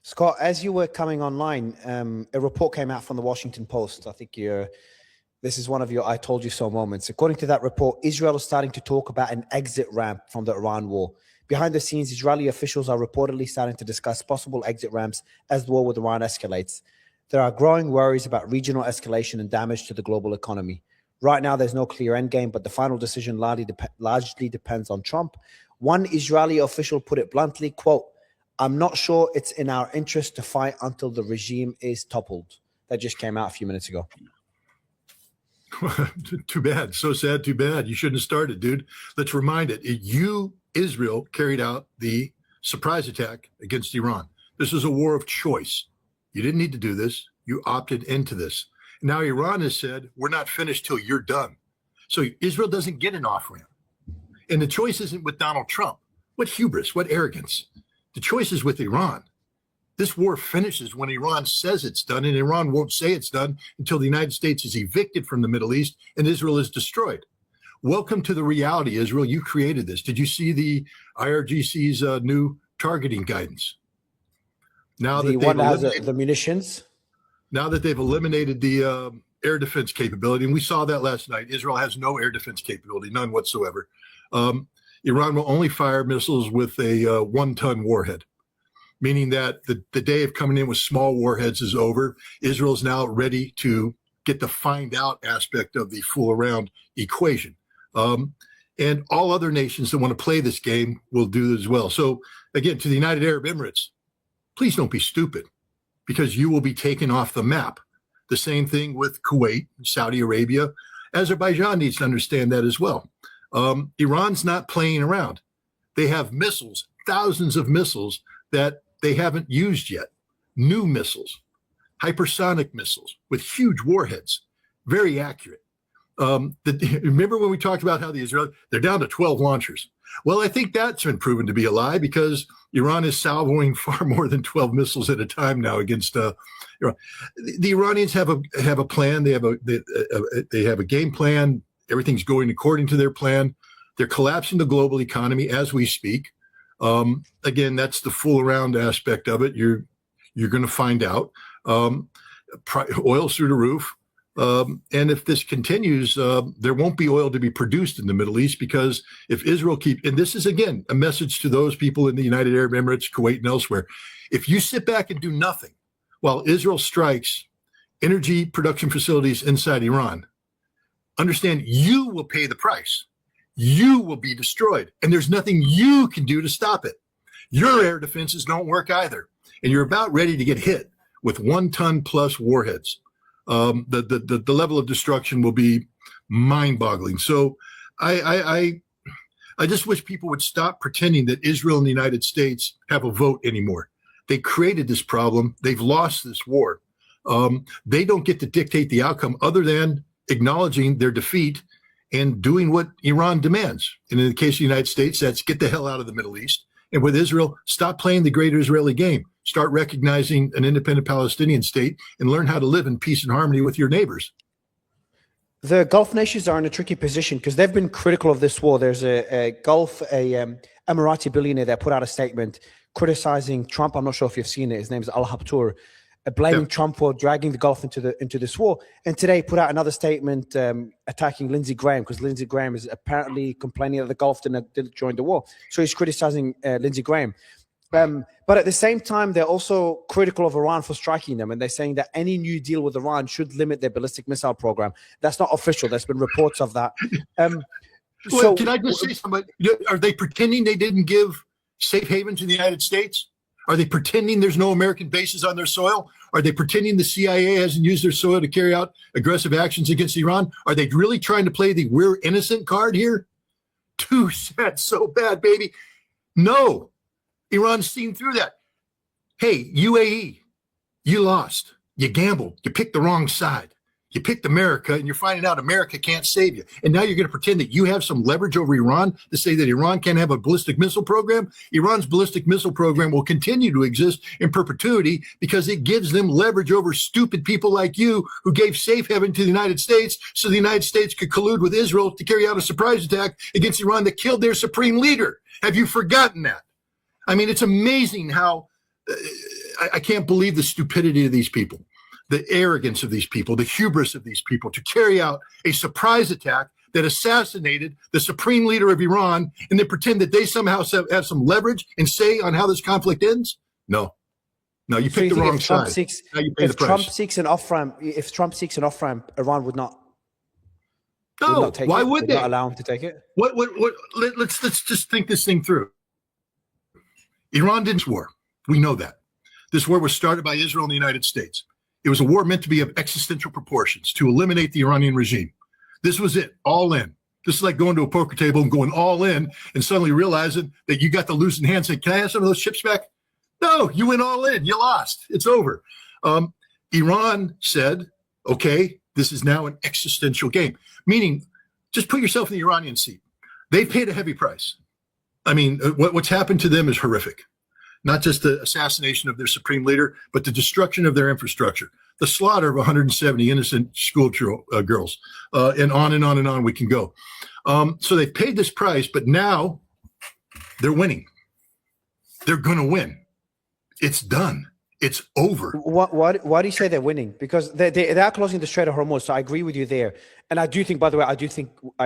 Scott, as you were coming online, a report came out from the Washington Post. I think this is one of your I told you so moments. According to that report, Israel is starting to talk about an exit ramp from the Iran war. Behind the scenes, Israeli officials are reportedly starting to discuss possible exit ramps as the war with Iran escalates. There are growing worries about regional escalation and damage to the global economy. Right now, there's no clear endgame, but the final decision largely depends on Trump. One Israeli official put it bluntly, quote, "I'm not sure it's in our interest to fight until the regime is toppled." That just came out a few minutes ago. Too bad. So sad. Too bad. You shouldn't have started, dude. Let's remind it. Israel, carried out the surprise attack against Iran. This is a war of choice. You didn't need to do this. You opted into this. Now Iran has said, we're not finished till you're done. So Israel doesn't get an off-ramp. And the choice isn't with Donald Trump. What hubris, what arrogance. The choice is with Iran. This war finishes when Iran says it's done, and Iran won't say it's done until the United States is evicted from the Middle East and Israel is destroyed. Welcome to the reality, Israel. You created this. Did you see the IRGC's new targeting guidance? Now the one that has the munitions? Now that they've eliminated the air defense capability, and we saw that last night, Israel has no air defense capability, none whatsoever. Iran will only fire missiles with a one-ton warhead, meaning that the day of coming in with small warheads is over. Israel is now ready to get the find out aspect of the fool around equation. And all other nations that want to play this game will do as well. So again, to the United Arab Emirates, please don't be stupid, because you will be taken off the map. The same thing with Kuwait, Saudi Arabia. Azerbaijan needs to understand that as well. Iran's not playing around. They have missiles, thousands of missiles that they haven't used yet. New missiles, hypersonic missiles with huge warheads, very accurate. Remember when we talked about how the Israelis, they're down to 12 launchers. Well, I think that's been proven to be a lie, because Iran is salvoing far more than 12 missiles at a time now against Iran. The Iranians have a plan. They have a game plan. Everything's going according to their plan. They're collapsing the global economy as we speak. Again, that's the fool around aspect of it. You're going to find out. Oil's through the roof. And if this continues, there won't be oil to be produced in the Middle East, because if Israel and this is, again, a message to those people in the United Arab Emirates, Kuwait, and elsewhere. If you sit back and do nothing while Israel strikes energy production facilities inside Iran, understand you will pay the price. You will be destroyed, and there's nothing you can do to stop it. Your air defenses don't work either, and you're about ready to get hit with 1 ton plus warheads. The level of destruction will be mind-boggling. So I just wish people would stop pretending that Israel and the United States have a vote anymore. They created this problem. They've lost this war. They don't get to dictate the outcome other than acknowledging their defeat and doing what Iran demands. And in the case of the United States, that's get the hell out of the Middle East. And with Israel, stop playing the great Israeli game. Start recognizing an independent Palestinian state and learn how to live in peace and harmony with your neighbors. The Gulf nations are in a tricky position because they've been critical of this war. There's a Emirati billionaire that put out a statement criticizing Trump. I'm not sure if you've seen it. His name is Al Habtoor, blaming Trump for dragging the Gulf into this war. And today put out another statement attacking Lindsey Graham, because Lindsey Graham is apparently complaining that the Gulf didn't join the war. So he's criticizing Lindsey Graham. But at the same time, they're also critical of Iran for striking them. And they're saying that any new deal with Iran should limit their ballistic missile program. That's not official. There's been reports of that. So can I just say something? Are they pretending they didn't give safe haven to the United States? Are they pretending there's no American bases on their soil? Are they pretending the CIA hasn't used their soil to carry out aggressive actions against Iran? Are they really trying to play the we're innocent card here? Too sad, so bad, baby. No, Iran's seen through that. Hey, UAE, you lost. You gambled. You picked the wrong side. You picked America, and you're finding out America can't save you. And now you're going to pretend that you have some leverage over Iran to say that Iran can't have a ballistic missile program? Iran's ballistic missile program will continue to exist in perpetuity because it gives them leverage over stupid people like you who gave safe haven to the United States so the United States could collude with Israel to carry out a surprise attack against Iran that killed their supreme leader. Have you forgotten that? I mean, it's amazing how I can't believe the stupidity of these people, the arrogance of these people, the hubris of these people to carry out a surprise attack that assassinated the supreme leader of Iran and then pretend that they somehow have some leverage and say on how this conflict ends. No, you picked the wrong side. Now you pay the price. Trump seeks an off-ramp, Iran would not. No, why would they not allow him to take it? Let's just think this thing through. Iran didn't war. We know that. This war was started by Israel and the United States. It was a war meant to be of existential proportions to eliminate the Iranian regime. This was it, all in. This is like going to a poker table and going all in and suddenly realizing that you got the losing hand. Say, can I have some of those chips back? No, you went all in. You lost. It's over. Iran said, okay, this is now an existential game. Meaning, just put yourself in the Iranian seat. They paid a heavy price. I mean, what's happened to them is horrific. Not just the assassination of their supreme leader, but the destruction of their infrastructure, the slaughter of 170 innocent school girls, and on and on and on we can go. So they paid this price, but now they're winning. They're going to win. It's done. It's over. Why do you say they're winning? Because they are closing the Strait of Hormuz. So I agree with you there. And I do think, by the way, I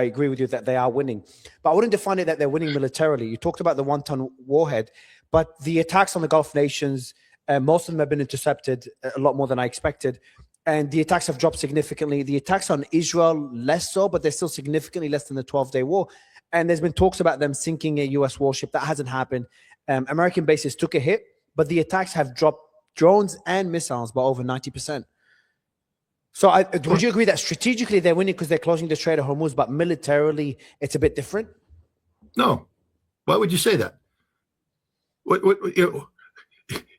agree with you that they are winning. But I wouldn't define it that they're winning militarily. You talked about the one-ton warhead, but the attacks on the Gulf nations, most of them have been intercepted, a lot more than I expected. And the attacks have dropped significantly. The attacks on Israel, less so, but they're still significantly less than the 12-day war. And there's been talks about them sinking a U.S. warship. That hasn't happened. American bases took a hit, but the attacks have dropped drones and missiles by over 90%. So would you agree that strategically they're winning because they're closing the Strait of Hormuz, but militarily it's a bit different? No. Why would you say that?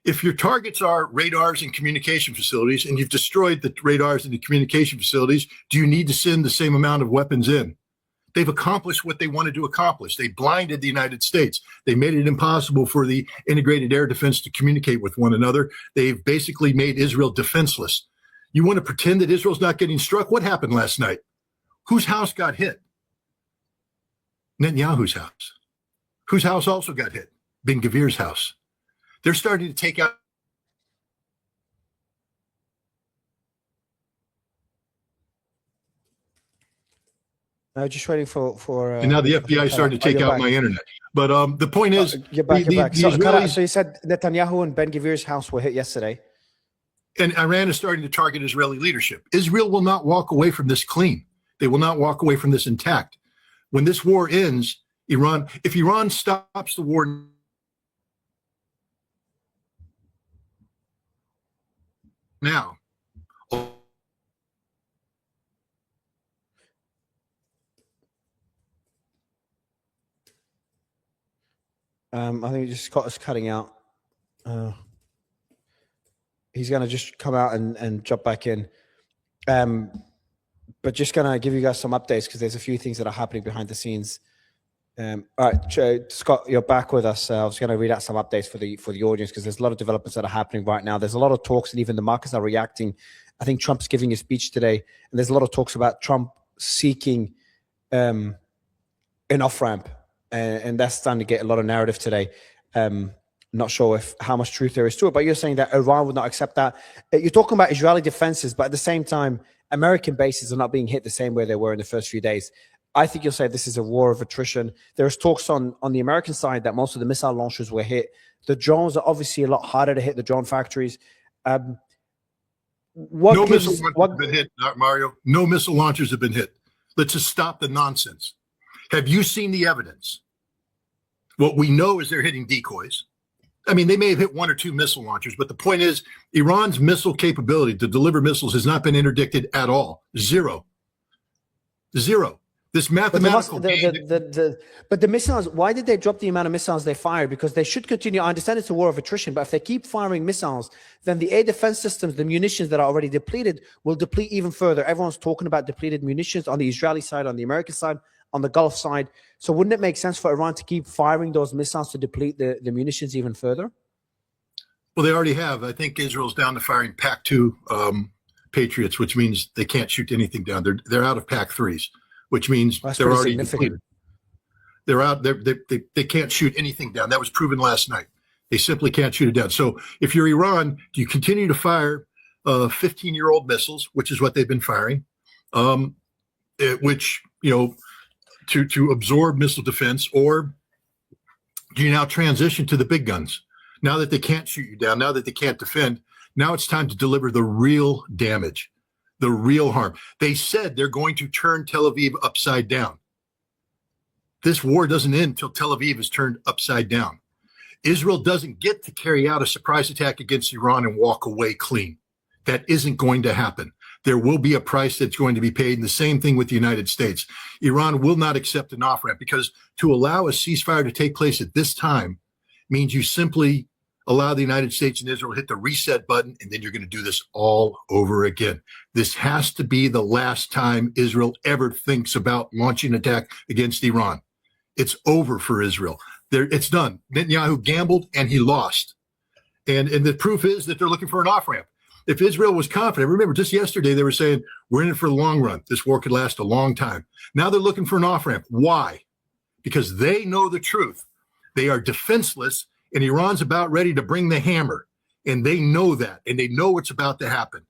If your targets are radars and communication facilities and you've destroyed the radars and the communication facilities, do you need to send the same amount of weapons in? They've accomplished what they wanted to accomplish. They blinded the United States. They made it impossible for the integrated air defense to communicate with one another. They've basically made Israel defenseless. You want to pretend that Israel's not getting struck? What happened last night? Whose house got hit? Netanyahu's house. Whose house also got hit? Ben Gvir's house. They're starting to take out. Just waiting for and now the FBI started to take out my internet. But the point is, you're back. So you said Netanyahu and Ben Gvir's house were hit yesterday. And Iran is starting to target Israeli leadership. Israel will not walk away from this clean. They will not walk away from this intact. When this war ends, if Iran stops the war now, I think just Scott is cutting out. He's going to just come out and jump back in. But just going to give you guys some updates because there's a few things that are happening behind the scenes. All right, Scott, you're back with us. I was going to read out some updates for the audience because there's a lot of developments that are happening right now. There's a lot of talks and even the markets are reacting. I think Trump's giving a speech today, and there's a lot of talks about Trump seeking an off-ramp. And that's starting to get a lot of narrative today. Not sure how much truth there is to it, but you're saying that Iran would not accept that. You're talking about Israeli defenses, but at the same time, American bases are not being hit the same way they were in the first few days. I think you'll say this is a war of attrition. There's talks on the American side that most of the missile launchers were hit. The drones are obviously a lot harder to hit, the drone factories. No missile launchers have been hit, Mario. No missile launchers have been hit. Let's just stop the nonsense. Have you seen the evidence? What we know is they're hitting decoys. I mean, they may have hit one or two missile launchers, but the point is Iran's missile capability to deliver missiles has not been interdicted at all. Zero. This mathematical but the missiles, why did they drop the amount of missiles they fired? Because they should continue. I understand it's a war of attrition, but if they keep firing missiles, then the air defense systems, the munitions that are already depleted, will deplete even further. Everyone's talking about depleted munitions on the Israeli side, on the American side, on the Gulf side. So wouldn't it make sense for Iran to keep firing those missiles to deplete the munitions even further? Well, they already have. I think Israel's down to firing PAC-2 Patriots, which means they can't shoot anything down. They're out of PAC-3s, which means they're already depleted. They're out. They can't shoot anything down. That was proven last night. They simply can't shoot it down. So if you're Iran, do you continue to fire 15-year-old missiles, which is what they've been firing, which, to absorb missile defense, or do you now transition to the big guns? Now that they can't shoot you down, now that they can't defend, now it's time to deliver the real damage, the real harm. They said they're going to turn Tel Aviv upside down. This war doesn't end until Tel Aviv is turned upside down. Israel doesn't get to carry out a surprise attack against Iran and walk away clean. That isn't going to happen. There will be a price that's going to be paid, and the same thing with the United States. Iran will not accept an off-ramp, because to allow a ceasefire to take place at this time means you simply allow the United States and Israel to hit the reset button, and then you're going to do this all over again. This has to be the last time Israel ever thinks about launching an attack against Iran. It's over for Israel. It's done. Netanyahu gambled and he lost. And the proof is that they're looking for an off-ramp. If Israel was confident, remember just yesterday they were saying, we're in it for the long run. This war could last a long time. Now they're looking for an off-ramp. Why? Because they know the truth. They are defenseless, and Iran's about ready to bring the hammer. And they know that, and they know what's about to happen.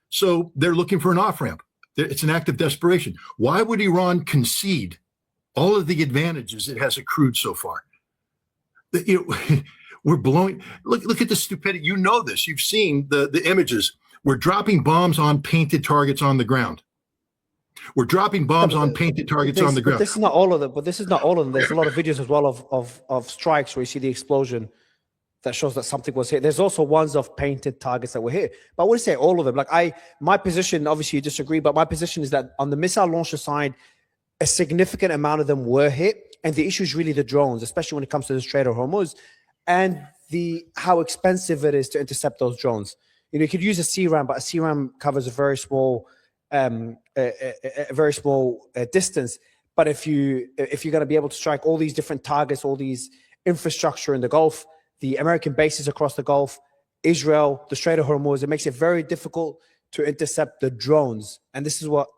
So they're looking for an off-ramp. It's an act of desperation. Why would Iran concede all of the advantages it has accrued so far? We're blowing. Look at the stupidity. You know this. You've seen the images. We're dropping bombs on painted targets on the ground. We're dropping bombs on painted targets on the ground. This is not all of them. But this is not all of them. There's a lot of videos as well of strikes where you see the explosion that shows that something was hit. There's also ones of painted targets that were hit. But I wouldn't say all of them. My position, obviously you disagree, but my position is that on the missile launcher side, a significant amount of them were hit. And the issue is really the drones, especially when it comes to the Strait of Hormuz, and how expensive it is to intercept those drones. You could use a CRAM, but a CRAM covers a very small, distance. But if you're going to be able to strike all these different targets, all these infrastructure in the Gulf, the American bases across the Gulf, Israel, the Strait of Hormuz, it makes it very difficult to intercept the drones. And this is what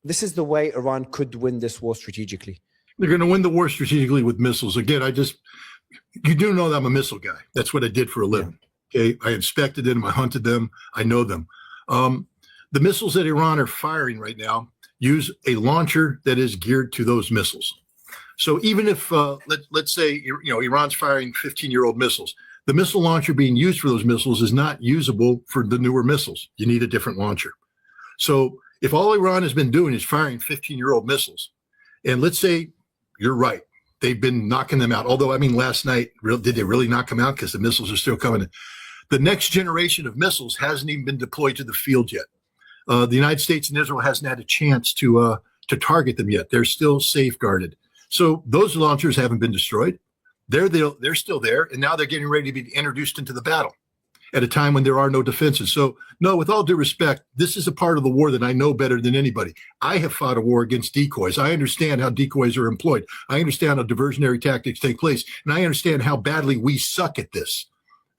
this is the way Iran could win this war strategically. They're going to win the war strategically with missiles. Again, you do know that I'm a missile guy. That's what I did for a living. Yeah. Okay, I inspected them, I hunted them, I know them. The missiles that Iran are firing right now use a launcher that is geared to those missiles. So even if, let's say, Iran's firing 15-year-old missiles, the missile launcher being used for those missiles is not usable for the newer missiles. You need a different launcher. So if all Iran has been doing is firing 15-year-old missiles, and let's say you're right, they've been knocking them out. Although, last night, did they really knock them out? Because the missiles are still coming in. The next generation of missiles hasn't even been deployed to the field yet. The United States and Israel hasn't had a chance to target them yet. They're still safeguarded. So those launchers haven't been destroyed. They're still there, and now they're getting ready to be introduced into the battle at a time when there are no defenses. So, no, with all due respect, this is a part of the war that I know better than anybody. I have fought a war against decoys. I understand how decoys are employed. I understand how diversionary tactics take place, and I understand how badly we suck at this,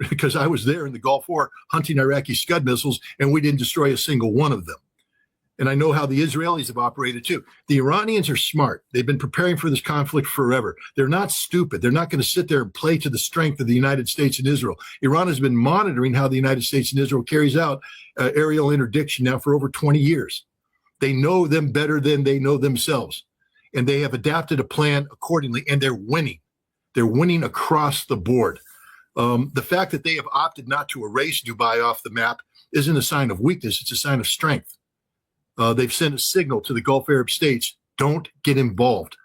because I was there in the Gulf War hunting Iraqi Scud missiles, and we didn't destroy a single one of them. And I know how the Israelis have operated too. The Iranians are smart. They've been preparing for this conflict forever. They're not stupid. They're not going to sit there and play to the strength of the United States and Israel. Iran has been monitoring how the United States and Israel carries out aerial interdiction now for over 20 years. They know them better than they know themselves. And they have adapted a plan accordingly, and they're winning. They're winning across the board. The fact that they have opted not to erase Dubai off the map isn't a sign of weakness. It's a sign of strength. They've sent a signal to the Gulf Arab states, don't get involved.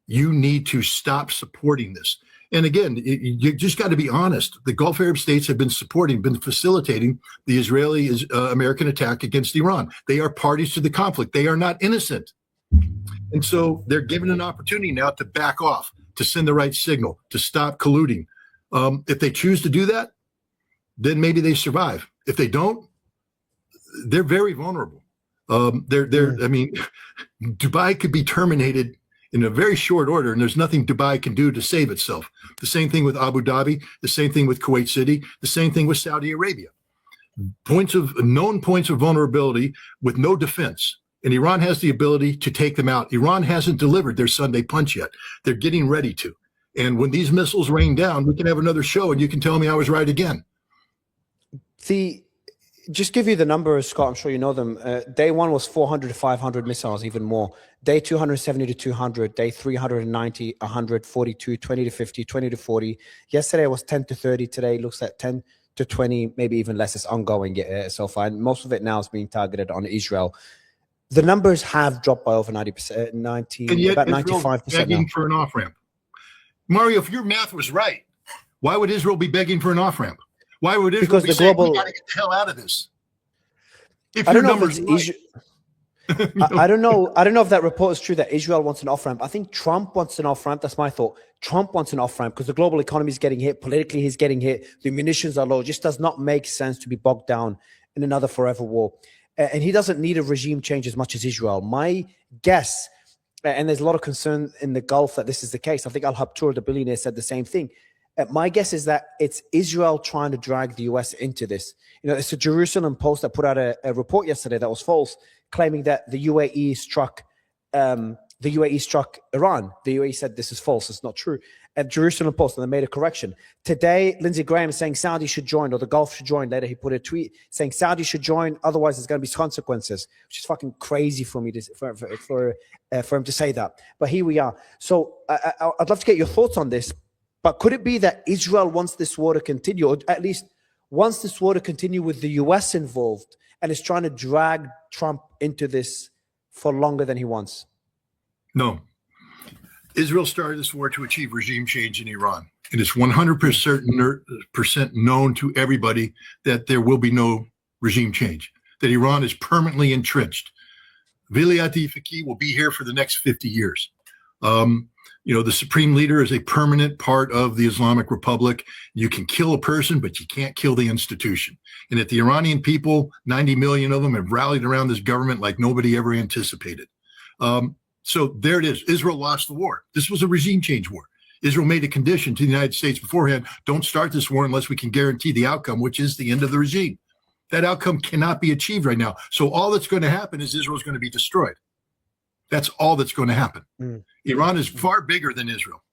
You need to stop supporting this. And again, you just got to be honest. The Gulf Arab states have been facilitating the Israeli-American attack against Iran. They are parties to the conflict. They are not innocent. And so they're given an opportunity now to back off, to send the right signal, to stop colluding. If they choose to do that, then maybe they survive. If they don't, they're very vulnerable. Dubai could be terminated in a very short order, and there's nothing Dubai can do to save itself. The same thing with Abu Dhabi, the same thing with Kuwait City, the same thing with Saudi Arabia. Known points of vulnerability with no defense. And Iran has the ability to take them out. Iran hasn't delivered their Sunday punch yet. They're getting ready to. And when these missiles rain down, we can have another show and you can tell me I was right again. Just give you the numbers, Scott. I'm sure you know them. Day one was 400 to 500 missiles, even more. Day 270 to 200. Day 390, 100, 42, 20 to 50, 20 to 40. Yesterday was 10 to 30. Today looks like 10 to 20, maybe even less. It's ongoing so far. And most of it now is being targeted on Israel. The numbers have dropped by over 90%, about 95% begging now. For an off-ramp. Mario, if your math was right, why would Israel be begging for an off-ramp? Why would Israel be saying, we got to get the hell out of this? If I your don't know numbers if I don't know. I don't know if that report is true that Israel wants an off-ramp. I think Trump wants an off-ramp. That's my thought. Trump wants an off-ramp because the global economy is getting hit. Politically, he's getting hit. The munitions are low. It just does not make sense to be bogged down in another forever war. And he doesn't need a regime change as much as Israel. My guess, and there's a lot of concern in the Gulf that this is the case. I think Al-Habtour, the billionaire, said the same thing. My guess is that it's Israel trying to drag the US into this. It's the Jerusalem Post that put out a report yesterday that was false, claiming that the UAE struck Iran. The UAE said this is false. It's not true. At Jerusalem Post, and they made a correction. Today, Lindsey Graham is saying Saudi should join, or the Gulf should join. Later, he put a tweet saying Saudi should join, otherwise there's going to be consequences, which is fucking crazy for me for him to say that. But here we are. So I'd love to get your thoughts on this. But could it be that Israel wants this war to continue, or at least wants this war to continue with the US involved, and is trying to drag Trump into this for longer than he wants? No. Israel started this war to achieve regime change in Iran. And it's 100% known to everybody that there will be no regime change, that Iran is permanently entrenched. Vilayat-e Faqih will be here for the next 50 years. The supreme leader is a permanent part of the Islamic Republic. You can kill a person, but you can't kill the institution. And that the Iranian people, 90 million of them, have rallied around this government like nobody ever anticipated. So there it is. Israel lost the war. This was a regime change war. Israel made a condition to the United States beforehand: don't start this war unless we can guarantee the outcome, which is the end of the regime. That outcome cannot be achieved right now. So all that's going to happen is Israel is going to be destroyed. That's all that's going to happen. Iran is far bigger than Israel.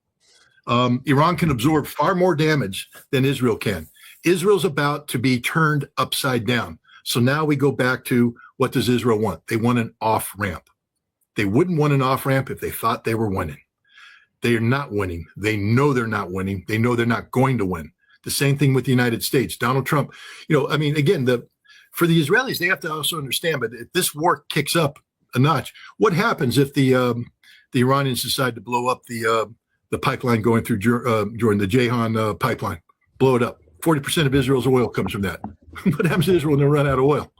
Iran can absorb far more damage than Israel can. Israel's about to be turned upside down. So now we go back to, what does Israel want? They want an off-ramp. They wouldn't want an off-ramp if they thought they were winning. They are not winning. They know they're not winning. They know they're not going to win. The same thing with the United States. Donald Trump, again, for the Israelis, they have to also understand, but if this war kicks up a notch, what happens if the Iranians decide to blow up the pipeline going through Jordan, the Jehan pipeline? Blow it up. 40% of Israel's oil comes from that. What happens to Israel when they run out of oil?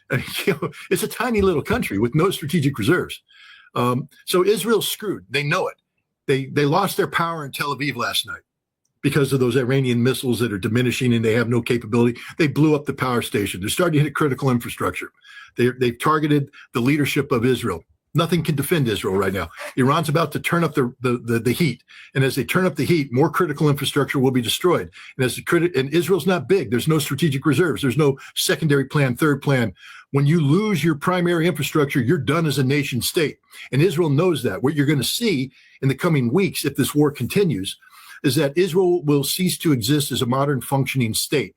It's a tiny little country with no strategic reserves. So Israel's screwed. They know it. They lost their power in Tel Aviv last night because of those Iranian missiles that are diminishing and they have no capability. They blew up the power station. They're starting to hit critical infrastructure. They've targeted the leadership of Israel. Nothing can defend Israel right now. Iran's about to turn up the heat. And as they turn up the heat, more critical infrastructure will be destroyed. And Israel's not big. There's no strategic reserves. There's no secondary plan, third plan. When you lose your primary infrastructure, you're done as a nation state. And Israel knows that. What you're going to see in the coming weeks, if this war continues, is that Israel will cease to exist as a modern functioning state.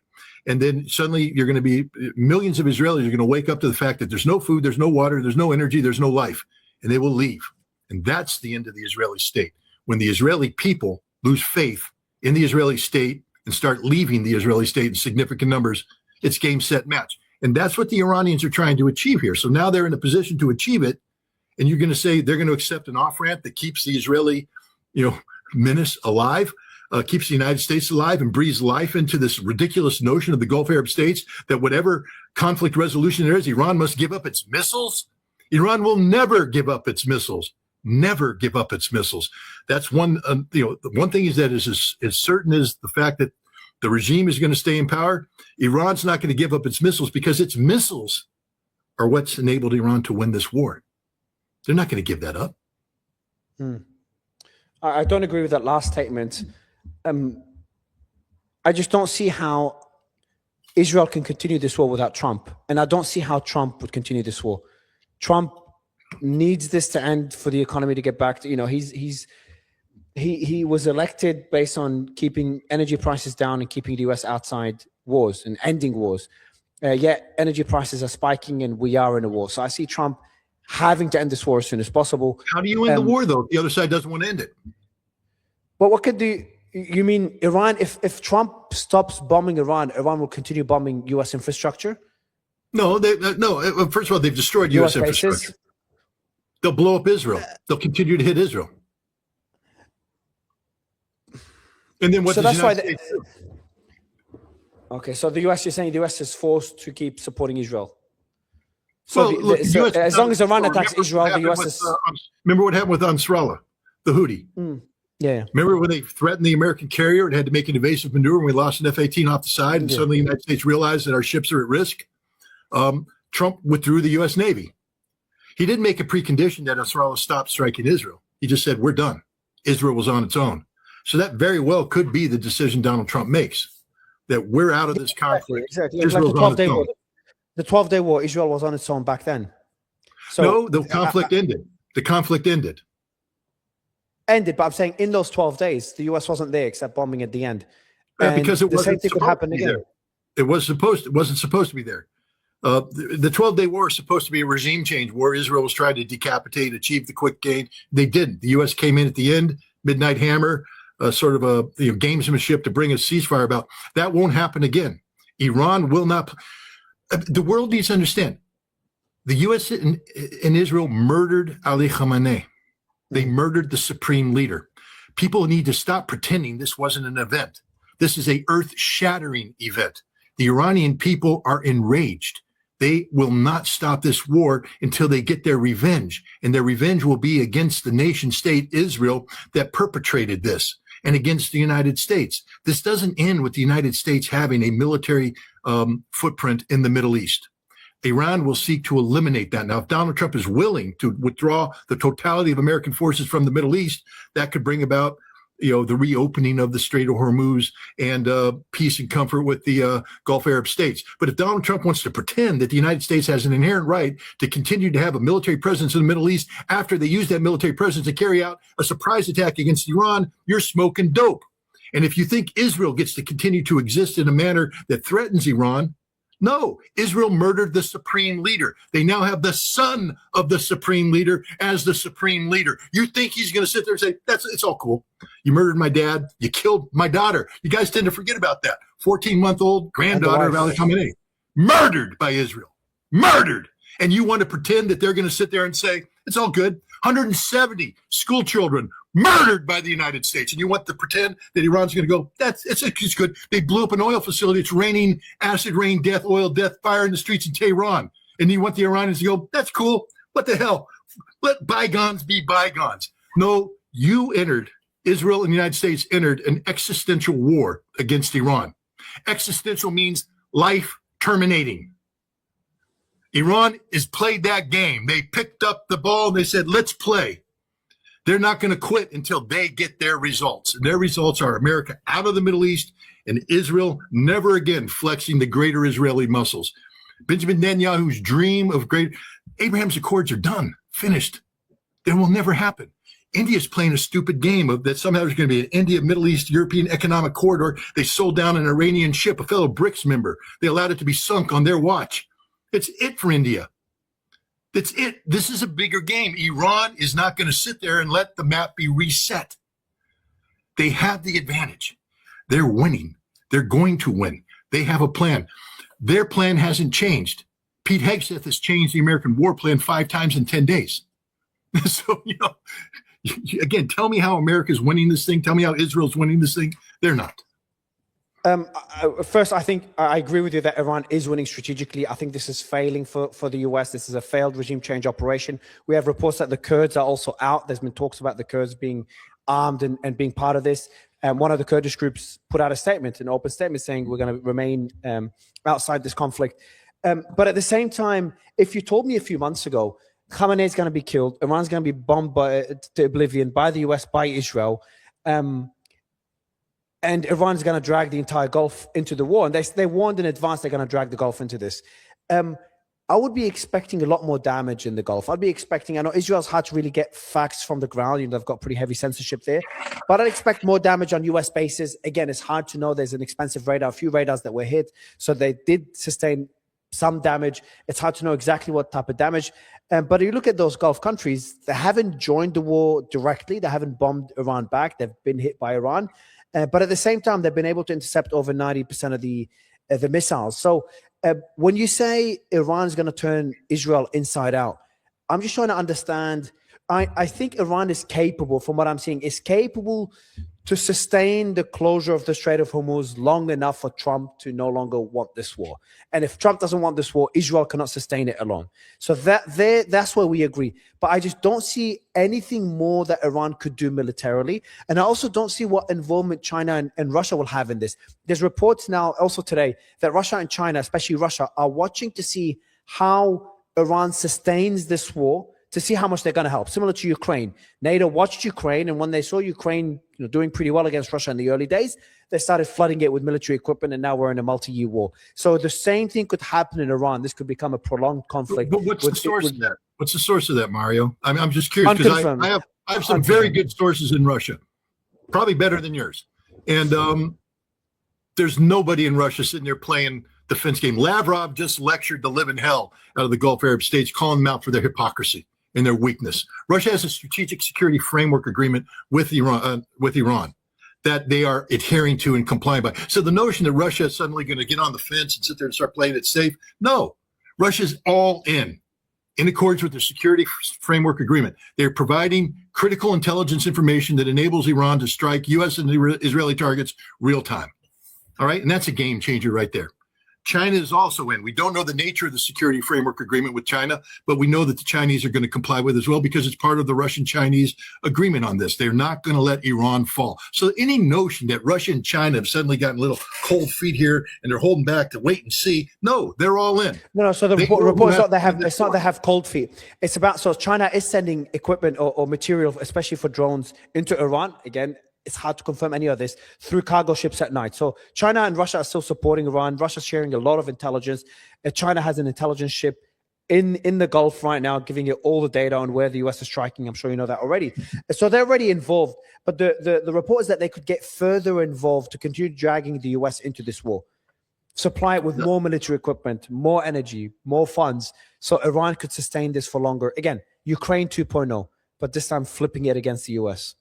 And then suddenly you're going to be, millions of Israelis are going to wake up to the fact that there's no food, there's no water, there's no energy, there's no life, and they will leave. And that's the end of the Israeli state. When the Israeli people lose faith in the Israeli state and start leaving the Israeli state in significant numbers, it's game, set, match. And that's what the Iranians are trying to achieve here. So now they're in a position to achieve it. And you're going to say they're going to accept an off-ramp that keeps the Israeli, menace alive? Keeps the United States alive and breathes life into this ridiculous notion of the Gulf Arab states that whatever conflict resolution there is, Iran must give up its missiles. Iran will never give up its missiles. Never give up its missiles. That's one. One thing is that is as certain as the fact that the regime is going to stay in power. Iran's not going to give up its missiles because its missiles are what's enabled Iran to win this war. They're not going to give that up. I don't agree with that last statement. I just don't see how Israel can continue this war without Trump. And I don't see how Trump would continue this war. Trump needs this to end for the economy to get back to, he's he was elected based on keeping energy prices down and keeping the US outside wars and ending wars. Yet energy prices are spiking and we are in a war. So I see Trump having to end this war as soon as possible. How do you end the war, though, if the other side doesn't want to end it? But what could you mean Iran, if Trump stops bombing Iran, Iran will continue bombing US infrastructure? No, no. First of all, they've destroyed US infrastructure. They'll blow up Israel. They'll continue to hit Israel. And then what so does that's the United States do? Okay, so the US, you're saying the US is forced to keep supporting Israel. So, well, look, so as long as Iran attacks Israel, the US is... remember what happened with Ansarallah, the Houthi? Yeah. Remember when they threatened the American carrier and had to make an evasive maneuver and we lost an F-18 off the side and suddenly the United States realized that our ships are at risk? Trump withdrew the U.S. Navy. He didn't make a precondition that Ansarallah stop striking Israel. He just said, we're done. Israel was on its own. So that very well could be the decision Donald Trump makes, that we're out of this conflict. Exactly. Israel's on its own. The 12-day war, Israel was on its own back then. So, no, the conflict ended. The conflict ended. But I'm saying in those 12 days, the U.S. wasn't there except bombing at the end. Because it the same wasn't thing could happen again. There. It wasn't supposed to be there. The 12-day war is supposed to be a regime change war. Israel was trying to decapitate, achieve the quick gain. They didn't. The U.S. came in at the end, midnight hammer, sort of a gamesmanship to bring a ceasefire about. That won't happen again. Iran will not. The world needs to understand. The U.S. and Israel murdered Ali Khamenei. They murdered the supreme leader. People need to stop pretending this wasn't an event. This is a earth-shattering event. The Iranian people are enraged. They will not stop this war until they get their revenge. And their revenge will be against the nation state Israel that perpetrated this and against the United States. This doesn't end with the United States having a military footprint in the Middle East. Iran will seek to eliminate that. Now, if Donald Trump is willing to withdraw the totality of American forces from the Middle East, that could bring about the reopening of the Strait of Hormuz and peace and comfort with the Gulf Arab states. But if Donald Trump wants to pretend that the United States has an inherent right to continue to have a military presence in the Middle East after they use that military presence to carry out a surprise attack against Iran, you're smoking dope. And if you think Israel gets to continue to exist in a manner that threatens Iran, no, Israel murdered the supreme leader. They now have the son of the supreme leader as the supreme leader. You think he's going to sit there and say, it's all cool. You murdered my dad. You killed my daughter. You guys tend to forget about that. 14-month-old granddaughter of Ali Khamenei, murdered by Israel. Murdered. And you want to pretend that they're going to sit there and say, it's all good. 170 school children murdered by the United States. And you want to pretend that Iran's going to go, it's good. They blew up an oil facility. It's raining acid rain, death, oil, death, fire in the streets in Tehran. And you want the Iranians to go, that's cool. What the hell? Let bygones be bygones. No, Israel and the United States entered an existential war against Iran. Existential means life terminating. Iran has played that game. They picked up the ball and they said, let's play. They're not going to quit until they get their results. And their results are America out of the Middle East and Israel never again flexing the greater Israeli muscles. Benjamin Netanyahu's dream of Abraham's Accords are done, finished. They will never happen. India's playing a stupid game of that somehow there's going to be an India, Middle East, European economic corridor. They sold down an Iranian ship, a fellow BRICS member. They allowed it to be sunk on their watch. It's it for India. That's it. This is a bigger game. Iran is not going to sit there and let the map be reset. They have the advantage. They're winning. They're going to win. They have a plan. Their plan hasn't changed. Pete Hegseth has changed the American war plan 5 times in 10 days. So, again, tell me how America's winning this thing. Tell me how Israel's winning this thing. They're not. First, I think I agree with you that Iran is winning strategically. I think this is failing for the US. This is a failed regime change operation. We have reports that the Kurds are also out. There's been talks about the Kurds being armed and being part of this. One of the Kurdish groups put out a statement, an open statement saying we're going to remain outside this conflict. But at the same time, if you told me a few months ago, Khamenei is going to be killed, Iran's going to be bombed to oblivion by the US, by Israel, and Iran's going to drag the entire Gulf into the war. And they warned in advance they're going to drag the Gulf into this. I would be expecting a lot more damage in the Gulf. I'd be expecting, I know Israel's hard to really get facts from the ground. They've got pretty heavy censorship there, but I'd expect more damage on US bases. Again, it's hard to know. There's an expensive radar, a few radars that were hit. So they did sustain some damage. It's hard to know exactly what type of damage. But you look at those Gulf countries, they haven't joined the war directly. They haven't bombed Iran back. They've been hit by Iran. But at the same time, they've been able to intercept over 90% of the missiles. So when you say Iran is going to turn Israel inside out, I'm just trying to understand. I think Iran is capable, from what I'm seeing, is capable to sustain the closure of the Strait of Hormuz long enough for Trump to no longer want this war. And if Trump doesn't want this war, Israel cannot sustain it alone. So that's where we agree. But I just don't see anything more that Iran could do militarily. And I also don't see what involvement China and Russia will have in this. There's reports now also today that Russia and China, especially Russia, are watching to see how Iran sustains this war, to see how much they're going to help. Similar to Ukraine. NATO watched Ukraine, and when they saw Ukraine doing pretty well against Russia in the early days, they started flooding it with military equipment, and now we're in a multi-year war. So the same thing could happen in Iran. This could become a prolonged conflict. But what's the source of that? What's the source of that, Mario? I'm just curious, because I have some very good sources in Russia, probably better than yours. And there's nobody in Russia sitting there playing defense game. Lavrov just lectured the living hell out of the Gulf Arab states, calling them out for their hypocrisy and their weakness. Russia has a strategic security framework agreement with Iran that they are adhering to and complying by. So the notion that Russia is suddenly going to get on the fence and sit there and start playing it safe, no. Russia's all in accordance with the security framework agreement. They're providing critical intelligence information that enables Iran to strike U.S. and Israeli targets real time. All right, and that's a game changer right there. China is also in. We don't know the nature of the security framework agreement with China, but we know that the Chinese are going to comply with as well, because it's part of the Russian-Chinese agreement on this. They're not going to let Iran fall. So any notion that Russia and China have suddenly gotten a little cold feet here and they're holding back to wait and see, no, they're all in. No. So the report is not they have cold feet. It's about, so China is sending equipment or material, especially for drones, into Iran. Again, it's hard to confirm any of this, through cargo ships at night. So China and Russia are still supporting Iran. Russia's sharing a lot of intelligence. China has an intelligence ship in the Gulf right now, giving it all the data on where the US is striking. I'm sure you know that already. So they're already involved. But the report is that they could get further involved to continue dragging the US into this war. Supply it with more military equipment, more energy, more funds, so Iran could sustain this for longer. Again, Ukraine 2.0, but this time flipping it against the US.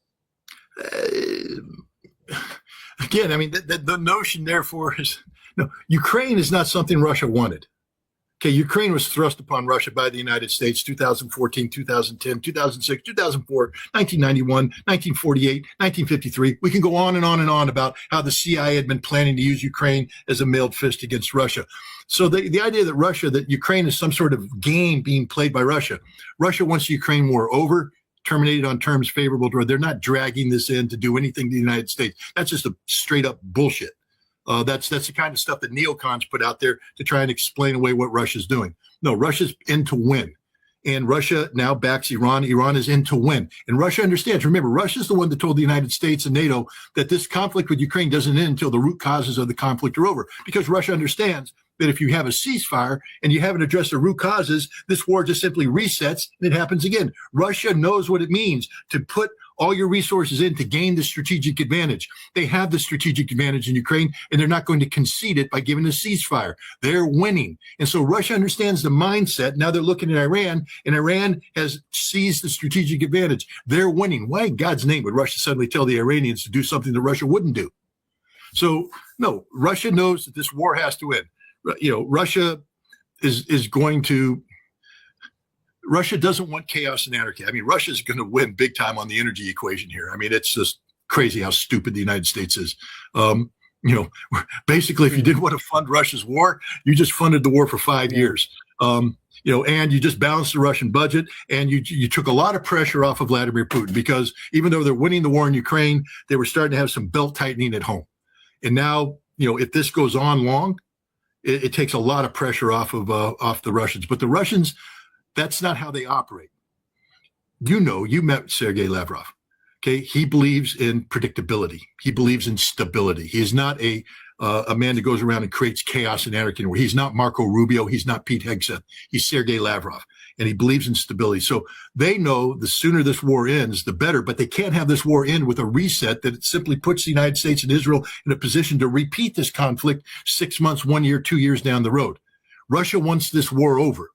Again, I mean, the notion, therefore, is no. Ukraine is not something Russia wanted. Okay, Ukraine was thrust upon Russia by the United States 2014, 2010, 2006, 2004, 1991, 1948, 1953. We can go on and on and on about how the CIA had been planning to use Ukraine as a mailed fist against Russia. So the idea that Ukraine is some sort of game being played by Russia. Russia wants the Ukraine war over, terminated on terms favorable to her. They're not dragging this in to do anything to the United States. That's just a straight up bullshit. That's the kind of stuff that neocons put out there to try and explain away what Russia's doing. No, Russia's in to win. And Russia now backs Iran. Iran is in to win. And Russia understands. Remember, Russia's the one that told the United States and NATO that this conflict with Ukraine doesn't end until the root causes of the conflict are over. Because Russia understands that if you have a ceasefire and you haven't addressed the root causes, this war just simply resets and it happens again. Russia knows what it means to put all your resources in to gain the strategic advantage. They have the strategic advantage in Ukraine, and they're not going to concede it by giving a ceasefire. They're winning. And so Russia understands the mindset. Now they're looking at Iran, and Iran has seized the strategic advantage. They're winning. Why in God's name would Russia suddenly tell the Iranians to do something that Russia wouldn't do? So, no, Russia knows that this war has to end. Russia is going to. Russia doesn't want chaos and anarchy. I mean, Russia's going to win big time on the energy equation here. I mean, it's just crazy how stupid the United States is. Basically, if you didn't want to fund Russia's war, you just funded the war for 5 years. And you just balanced the Russian budget, and you took a lot of pressure off of Vladimir Putin, because even though they're winning the war in Ukraine, they were starting to have some belt tightening at home. And now, if this goes on long, it takes a lot of pressure off the Russians. But the Russians, that's not how they operate. You met Sergei Lavrov. Okay, he believes in predictability. He believes in stability. He is not a a man that goes around and creates chaos and anarchy. Where he's not Marco Rubio, he's not Pete Hegseth, he's Sergei Lavrov, and he believes in stability. So they know the sooner this war ends, the better. But they can't have this war end with a reset that it simply puts the United States and Israel in a position to repeat this conflict 6 months, 1 year, 2 years down the road. Russia wants this war over,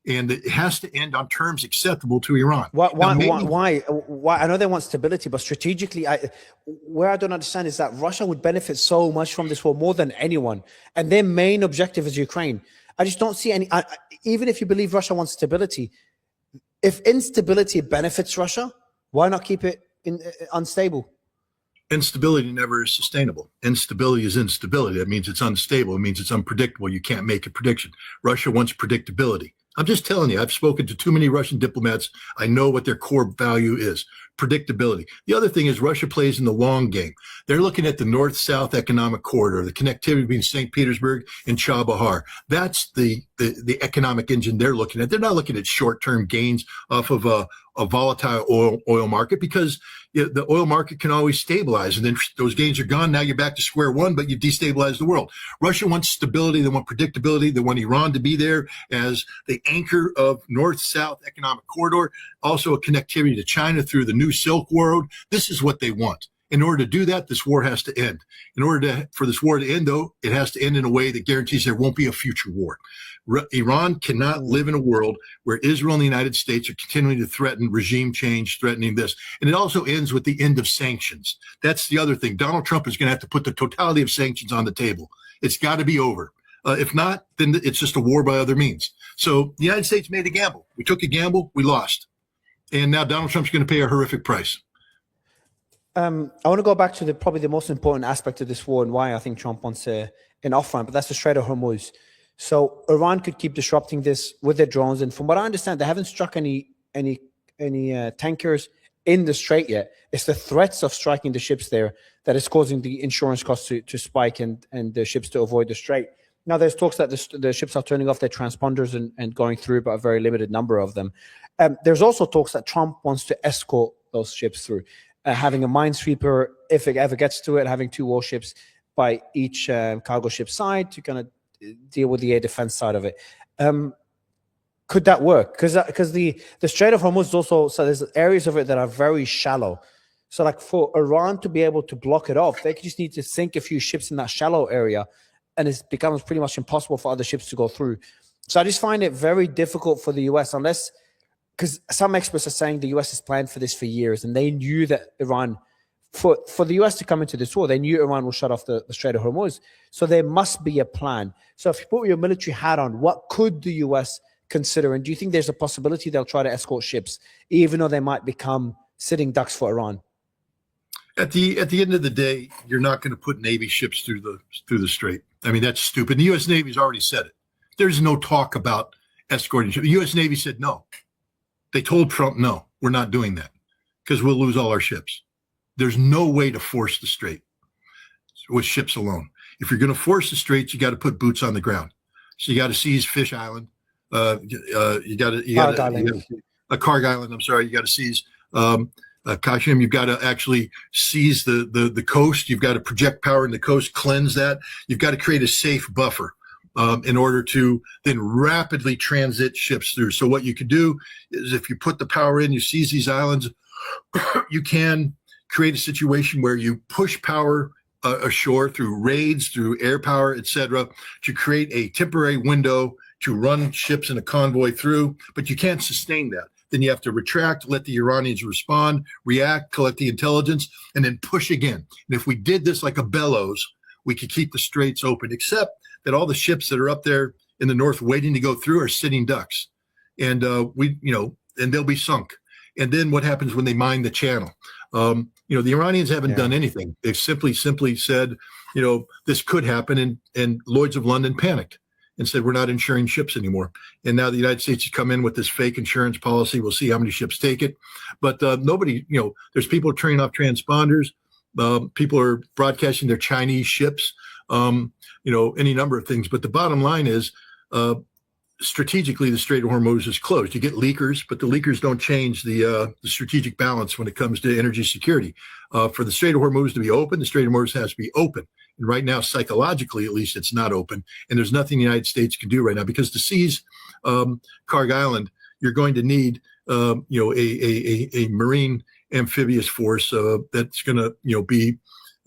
and it has to end on terms acceptable to Iran. Why? I know they want stability, but strategically, where I don't understand is that Russia would benefit so much from this war more than anyone, and their main objective is Ukraine. I just don't see any. Even if you believe Russia wants stability, if instability benefits Russia, why not keep it unstable? Instability never is sustainable. Instability is instability. That means it's unstable. It means it's unpredictable. You can't make a prediction. Russia wants predictability. I'm just telling you, I've spoken to too many Russian diplomats. I know what their core value is, predictability. The other thing is Russia plays in the long game. They're looking at the north-south economic corridor, the connectivity between St. Petersburg and Chabahar. That's the economic engine they're looking at. They're not looking at short-term gains off of a volatile oil market, because the oil market can always stabilize, and then those gains are gone. Now you're back to square one, but you destabilize the world. Russia wants stability. They want predictability. They want Iran to be there as the anchor of north-south economic corridor, also a connectivity to China through the new Silk Road. This is what they want. In order to do that, this war has to end. In order for this war to end, though, it has to end in a way that guarantees there won't be a future war. Iran cannot live in a world where Israel and the United States are continuing to threaten regime change, threatening this. And it also ends with the end of sanctions. That's the other thing. Donald Trump is going to have to put the totality of sanctions on the table. It's got to be over. If not, then it's just a war by other means. So the United States made a gamble. We took a gamble. We lost. And now Donald Trump's going to pay a horrific price. I want to go back to probably the most important aspect of this war and why I think Trump wants an off-ramp, but that's the Strait of Hormuz. So Iran could keep disrupting this with their drones, and from what I understand, they haven't struck any tankers in the strait yet. It's the threats of striking the ships there that is causing the insurance costs to spike and the ships to avoid the strait. Now, there's talks that the ships are turning off their transponders and going through, but a very limited number of them. There's also talks that Trump wants to escort those ships through, having a minesweeper, if it ever gets to it, having 2 warships by each cargo ship side to kind of deal with the air defense side of it. Could that work? Because the Strait of Hormuz is also, so there's areas of it that are very shallow. So like for Iran to be able to block it off, they just need to sink a few ships in that shallow area, and it becomes pretty much impossible for other ships to go through. So I just find it very difficult for the US, unless, because some experts are saying the US has planned for this for years, and they knew that Iran, for the US to come into this war, they knew Iran will shut off the Strait of Hormuz. So there must be a plan. So if you put your military hat on, what could the US consider? And do you think there's a possibility they'll try to escort ships, even though they might become sitting ducks for Iran? At the end of the day, you're not going to put Navy ships through the strait. I mean, that's stupid. The U.S. Navy's already said it. There's no talk about escorting ships. The U.S. Navy said no. They told Trump, no, we're not doing that because we'll lose all our ships. There's no way to force the strait with ships alone. If you're going to force the straits, you got to put boots on the ground. So you got to seize Fish Island. You got to Karg Island. I'm sorry. You got to seize Kashim. You've got to actually seize the coast. You've got to project power in the coast, cleanse that. You've got to create a safe buffer in order to then rapidly transit ships through. So what you could do is if you put the power in, you seize these islands, you can create a situation where you push power ashore through raids, through air power, etc., to create a temporary window to run ships in a convoy through, but you can't sustain that. Then you have to retract, let the Iranians respond, react, collect the intelligence, and then push again. And if we did this like a bellows, we could keep the straits open, except that all the ships that are up there in the north waiting to go through are sitting ducks. And and they'll be sunk. And then what happens when they mine the channel? The Iranians haven't done anything. They've simply said, this could happen. And Lloyd's of London panicked and said, we're not insuring ships anymore. And now the United States has come in with this fake insurance policy. We'll see how many ships take it. But nobody, there's people turning off transponders. People are broadcasting their Chinese ships, any number of things. But the bottom line is strategically, the Strait of Hormuz is closed. You get leakers, but the leakers don't change the strategic balance when it comes to energy security. For the Strait of Hormuz to be open, the Strait of Hormuz has to be open. And right now, psychologically, at least, it's not open. And there's nothing the United States can do right now because to seize Karg Island, you're going to need a marine amphibious force that's going to be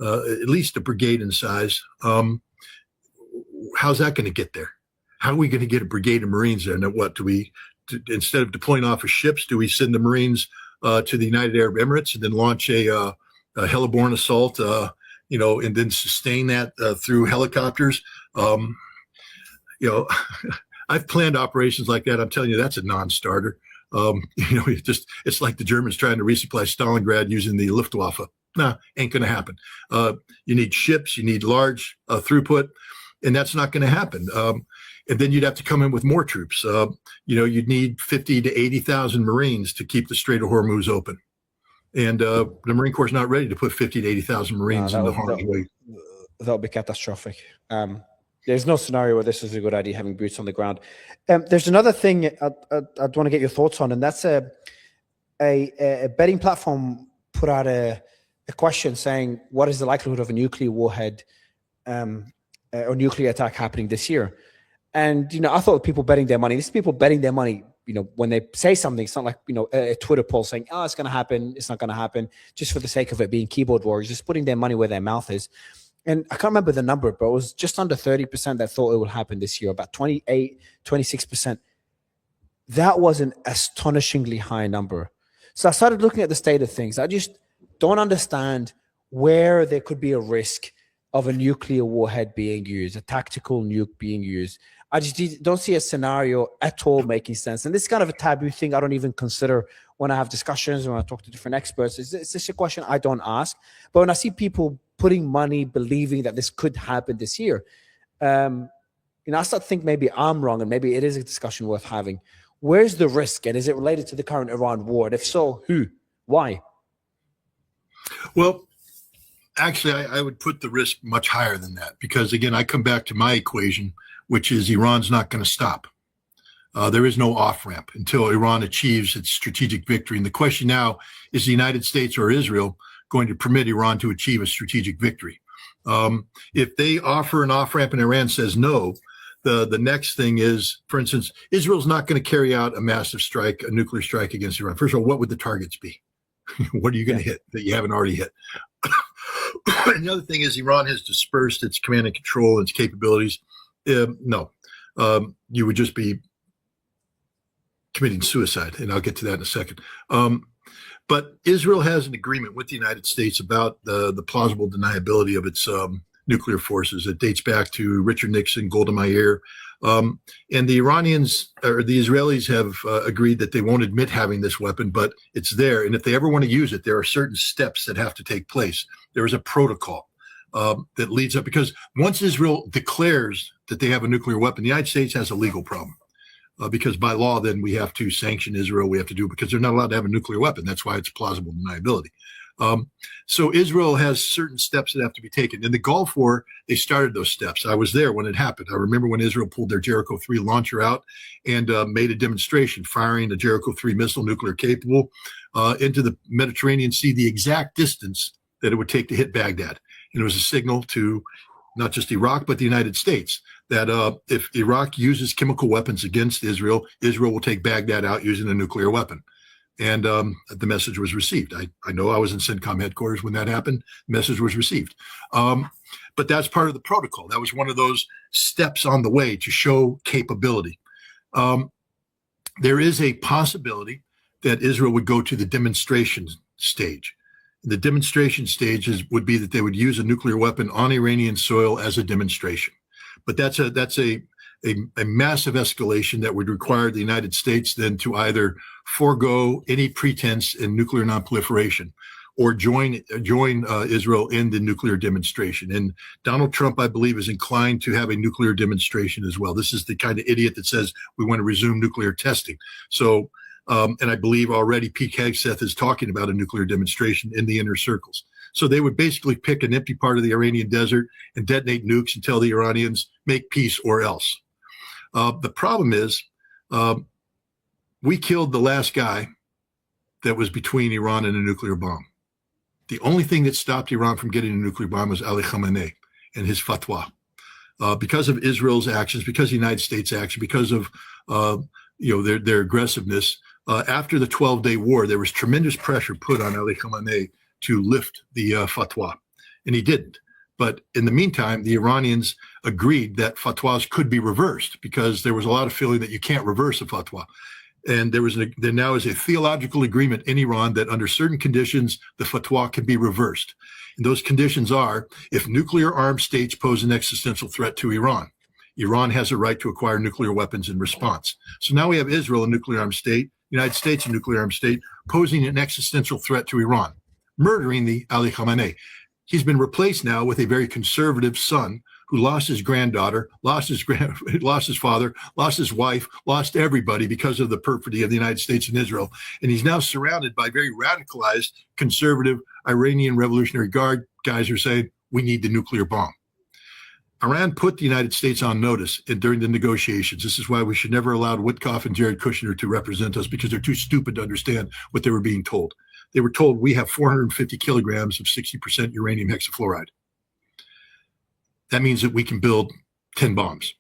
at least a brigade in size. How's that going to get there? How are we going to get a brigade of Marines there? And what instead of deploying off of ships, do we send the Marines to the United Arab Emirates and then launch a heliborne assault, and then sustain that through helicopters? I've planned operations like that. I'm telling you, that's a non-starter. It's like the Germans trying to resupply Stalingrad using the Luftwaffe. Nah, ain't going to happen. You need ships, you need large throughput, and that's not going to happen. And then you'd have to come in with more troops. You'd need 50 to 80,000 Marines to keep the Strait of Hormuz open. And the Marine Corps is not ready to put 50 to 80,000 Marines in the harm's way. That would be catastrophic. There's no scenario where this is a good idea, having boots on the ground. There's another thing I'd want to get your thoughts on, and that's a betting platform put out a question saying, what is the likelihood of a nuclear warhead or nuclear attack happening this year? And, I thought people betting their money, these people betting their money, when they say something, it's not like, a Twitter poll saying, oh, it's going to happen, it's not going to happen, just for the sake of it being keyboard warriors, just putting their money where their mouth is. And I can't remember the number, but it was just under 30% that thought it would happen this year, about 28, 26%. That was an astonishingly high number. So I started looking at the state of things. I just don't understand where there could be a risk of a nuclear warhead being used, a tactical nuke being used. I just don't see a scenario at all making sense. And this is kind of a taboo thing I don't even consider when I have discussions, when I talk to different experts. It's just a question I don't ask. But when I see people putting money, believing that this could happen this year, I start to think maybe I'm wrong and maybe it is a discussion worth having. Where's the risk? And is it related to the current Iran war? And if so, who? Why? Well, actually, I would put the risk much higher than that because, again, I come back to my equation, which is Iran's not going to stop. There is no off-ramp until Iran achieves its strategic victory. And the question now is the United States or Israel going to permit Iran to achieve a strategic victory? If they offer an off-ramp and Iran says no, the next thing is, for instance, Israel's not going to carry out a massive strike, a nuclear strike against Iran. First of all, what would the targets be? What are you going to hit that you haven't already hit? And the other thing is Iran has dispersed its command and control, its capabilities. No, you would just be committing suicide, and I'll get to that in a second. But Israel has an agreement with the United States about the plausible deniability of its nuclear forces. It dates back to Richard Nixon, Golda Meir. And the Iranians or the Israelis have agreed that they won't admit having this weapon, but it's there. And if they ever want to use it, there are certain steps that have to take place. There is a protocol that leads up, because once Israel declares that they have a nuclear weapon, the United States has a legal problem. Because by law, then we have to sanction Israel. We have to do it because they're not allowed to have a nuclear weapon. That's why it's plausible deniability. So Israel has certain steps that have to be taken. In the Gulf War, they started those steps. I was there when it happened. I remember when Israel pulled their Jericho 3 launcher out and made a demonstration, firing a Jericho 3 missile, nuclear capable, into the Mediterranean Sea, the exact distance that it would take to hit Baghdad. And it was a signal to not just Iraq, but the United States, that if Iraq uses chemical weapons against Israel, Israel will take Baghdad out using a nuclear weapon. And the message was received. I know I was in CENTCOM headquarters when that happened. The message was received. But that's part of the protocol. That was one of those steps on the way to show capability. There is a possibility that Israel would go to the demonstration stage. The demonstration stages would be that they would use a nuclear weapon on Iranian soil as a demonstration. But that's a massive escalation that would require the United States then to either forego any pretense in nuclear nonproliferation or join Israel in the nuclear demonstration. And Donald Trump, I believe, is inclined to have a nuclear demonstration as well. This is the kind of idiot that says we want to resume nuclear testing. So, and I believe already Pete Hegseth is talking about a nuclear demonstration in the inner circles. So they would basically pick an empty part of the Iranian desert and detonate nukes and tell the Iranians, make peace or else. The problem is we killed the last guy that was between Iran and a nuclear bomb. The only thing that stopped Iran from getting a nuclear bomb was Ali Khamenei and his fatwa. Because of Israel's actions, because of the United States' action, because of their aggressiveness, after the 12-day war, there was tremendous pressure put on Ali Khamenei to lift the fatwa, and he didn't. But in the meantime, the Iranians agreed that fatwas could be reversed because there was a lot of feeling that you can't reverse a fatwa. And there now is a theological agreement in Iran that under certain conditions, the fatwa can be reversed. And those conditions are if nuclear armed states pose an existential threat to Iran, Iran has a right to acquire nuclear weapons in response. So now we have Israel, a nuclear armed state, United States, a nuclear armed state, posing an existential threat to Iran, murdering the Ali Khamenei. He's been replaced now with a very conservative son who lost his granddaughter, lost his father, lost his wife, lost everybody because of the perfidy of the United States and Israel. And he's now surrounded by very radicalized, conservative Iranian Revolutionary Guard guys who are saying, we need the nuclear bomb. Iran put the United States on notice during the negotiations. This is why we should never allow Witkoff and Jared Kushner to represent us, because they're too stupid to understand what they were being told. They were told we have 450 kilograms of 60% uranium hexafluoride. That means that we can build 10 bombs.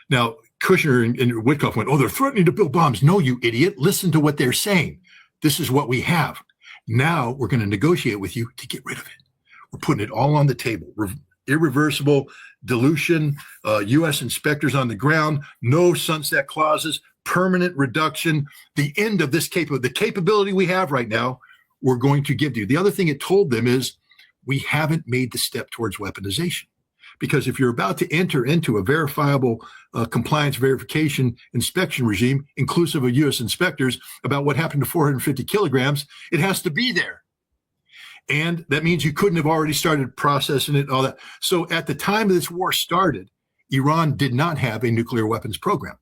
Now, Kushner and Witkoff went, oh, they're threatening to build bombs. No, you idiot. Listen to what they're saying. This is what we have. Now we're going to negotiate with you to get rid of it. We're putting it all on the table. Irreversible dilution, U.S. inspectors on the ground, no sunset clauses, permanent reduction, the end of this the capability we have right now, we're going to give to you. The other thing it told them is we haven't made the step towards weaponization. Because if you're about to enter into a verifiable compliance verification inspection regime, inclusive of U.S. inspectors, about what happened to 450 kilograms, it has to be there. And that means you couldn't have already started processing it, all that. So at the time this war started, Iran did not have a nuclear weapons program.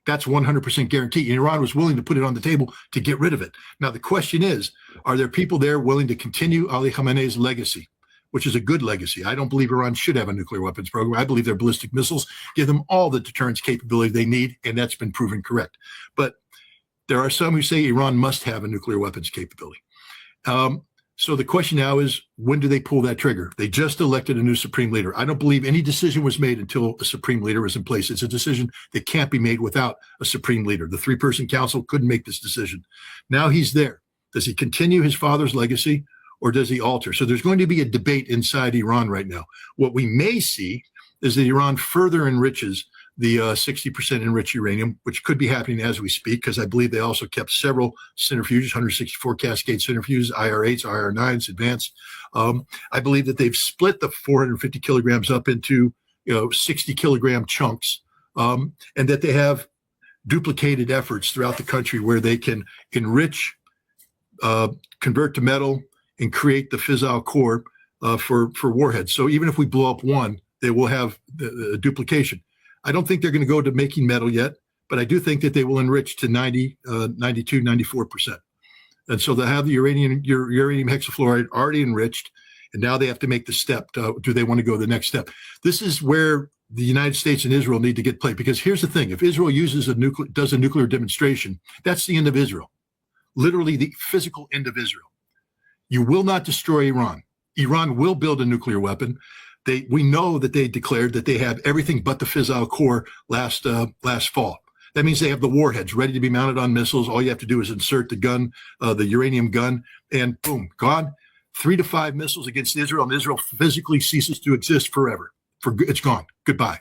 That's 100% guaranteed. And Iran was willing to put it on the table to get rid of it. Now, the question is, are there people there willing to continue Ali Khamenei's legacy, which is a good legacy? I don't believe Iran should have a nuclear weapons program. I believe their ballistic missiles give them all the deterrence capability they need, and that's been proven correct. But there are some who say Iran must have a nuclear weapons capability. So the question now is, when do they pull that trigger? They just elected a new supreme leader. I don't believe any decision was made until a supreme leader was in place. It's a decision that can't be made without a supreme leader. The three-person council couldn't make this decision. Now he's there. Does he continue his father's legacy, or does he alter? So there's going to be a debate inside Iran right now. What we may see is that Iran further enriches the 60% enriched uranium, which could be happening as we speak, because I believe they also kept several centrifuges, 164 Cascade centrifuges, IR8s, IR9s, advanced. I believe that they've split the 450 kilograms up into 60 kilogram chunks, and that they have duplicated efforts throughout the country where they can enrich, convert to metal, and create the fissile core for warheads. So even if we blow up one, they will have the duplication. I don't think they're going to go to making metal yet, but I do think that they will enrich to 92, 94%. And so they'll have the uranium hexafluoride already enriched, and now they have to make the step. Do they want to go the next step? This is where the United States and Israel need to get played, because here's the thing. If Israel does a nuclear demonstration, that's the end of Israel, literally the physical end of Israel. You will not destroy Iran. Iran will build a nuclear weapon. We know that they declared that they have everything but the fissile core last fall. That means they have the warheads ready to be mounted on missiles. All you have to do is insert the gun, the uranium gun, and boom, gone. 3 to 5 missiles against Israel, and Israel physically ceases to exist forever. It's gone. Goodbye.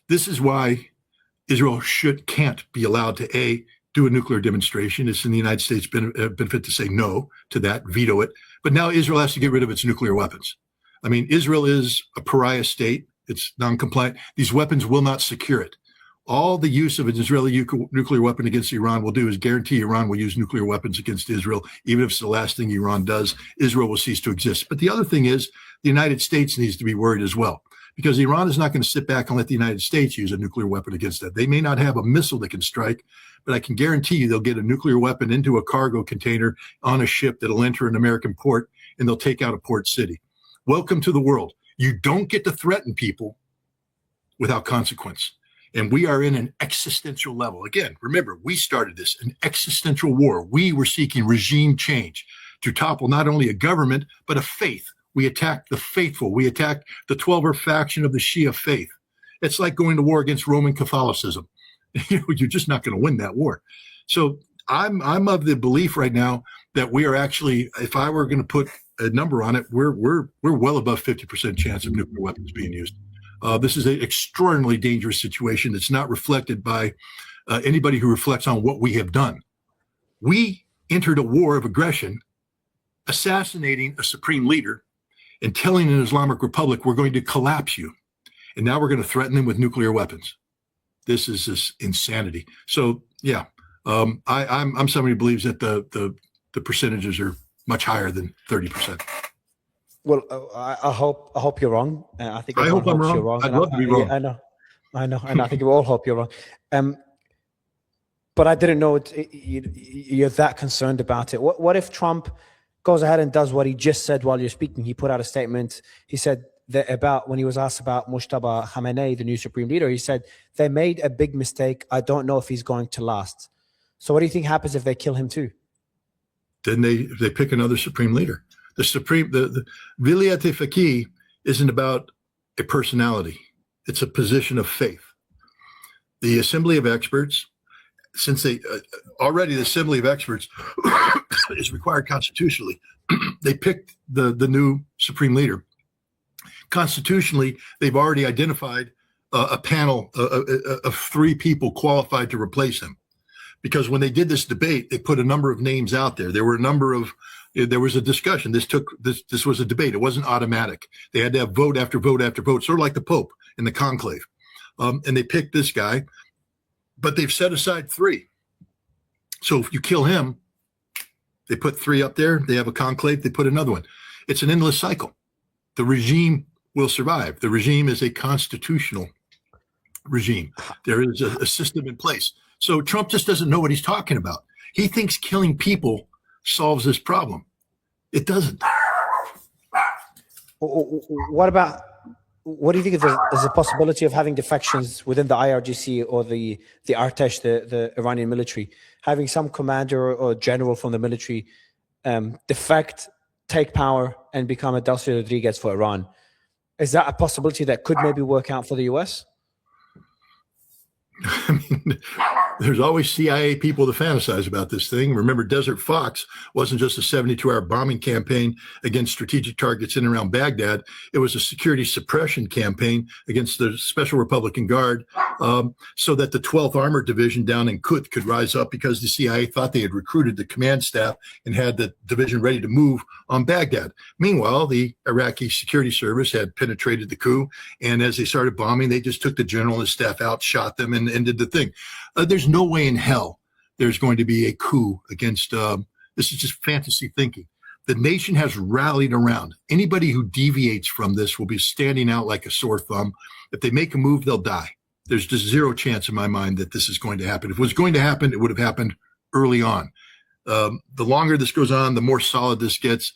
This is why Israel can't be allowed to do a nuclear demonstration. It's in the United States' benefit to say no to that, veto it. But now Israel has to get rid of its nuclear weapons. I mean, Israel is a pariah state. It's non-compliant. These weapons will not secure it. All the use of an Israeli nuclear weapon against Iran will do is guarantee Iran will use nuclear weapons against Israel. Even if it's the last thing Iran does, Israel will cease to exist. But the other thing is the United States needs to be worried as well, because Iran is not going to sit back and let the United States use a nuclear weapon against that. They may not have a missile that can strike, but I can guarantee you they'll get a nuclear weapon into a cargo container on a ship that'll enter an American port, and they'll take out a port city. Welcome to the world. You don't get to threaten people without consequence. And we are in an existential level. Again, remember, we started this, an existential war. We were seeking regime change to topple not only a government, but a faith. We attacked the faithful. We attacked the 12er faction of the Shia faith. It's like going to war against Roman Catholicism. You're just not going to win that war. So I'm of the belief right now that we are actually, if I were going to put a number on it, we're well above 50% chance of nuclear weapons being used. This is an extraordinarily dangerous situation that's not reflected by anybody who reflects on what we have done. We entered a war of aggression, assassinating a supreme leader and telling an Islamic Republic, we're going to collapse you. And now we're going to threaten them with nuclear weapons. This is just insanity. So, yeah, I'm somebody who believes that the percentages are much higher than 30%. Well, I hope you're wrong. I think I hope I'm wrong. You're wrong. I'd love to be wrong. I know, and I think we all hope you're wrong. But I didn't know you're that concerned about it. What if Trump goes ahead and does what he just said while you're speaking? He put out a statement. He said that about when he was asked about Mujtaba Khamenei, the new supreme leader, he said they made a big mistake. I don't know if he's going to last. So what do you think happens if they kill him too? Then they pick another supreme leader. The Vilayat Faqih isn't about a personality. It's a position of faith. The Assembly of Experts, since already the Assembly of Experts is required constitutionally, they picked the new supreme leader. Constitutionally, they've already identified a panel of 3 people qualified to replace him. Because when they did this debate, they put a number of names out there. There was a discussion. This was a debate. It wasn't automatic. They had to have vote after vote after vote, sort of like the Pope in the conclave. And they picked this guy, but they've set aside 3. So if you kill him, they put 3 up there. They have a conclave. They put another one. It's an endless cycle. The regime will survive. The regime is a constitutional regime. There is a system in place. So Trump just doesn't know what he's talking about. He thinks killing people solves this problem. It doesn't. What do you think there's a possibility of having defections within the IRGC or the Artesh, the Iranian military, having some commander or general from the military defect, take power, and become a Delcy Rodriguez for Iran? Is that a possibility that could maybe work out for the US? I mean, there's always CIA people to fantasize about this thing. Remember, Desert Fox wasn't just a 72-hour bombing campaign against strategic targets in and around Baghdad. It was a security suppression campaign against the Special Republican Guard, so that the 12th Armored Division down in Kut could rise up, because the CIA thought they had recruited the command staff and had the division ready to move on Baghdad. Meanwhile, the Iraqi security service had penetrated the coup, and as they started bombing, they just took the general and his staff out, shot them, and did the thing. There's no way in hell there's going to be a coup against, this is just fantasy thinking. The nation has rallied around. Anybody who deviates from this will be standing out like a sore thumb. If they make a move, they'll die. There's just zero chance in my mind that this is going to happen. If it was going to happen, it would have happened early on. The longer this goes on, the more solid this gets.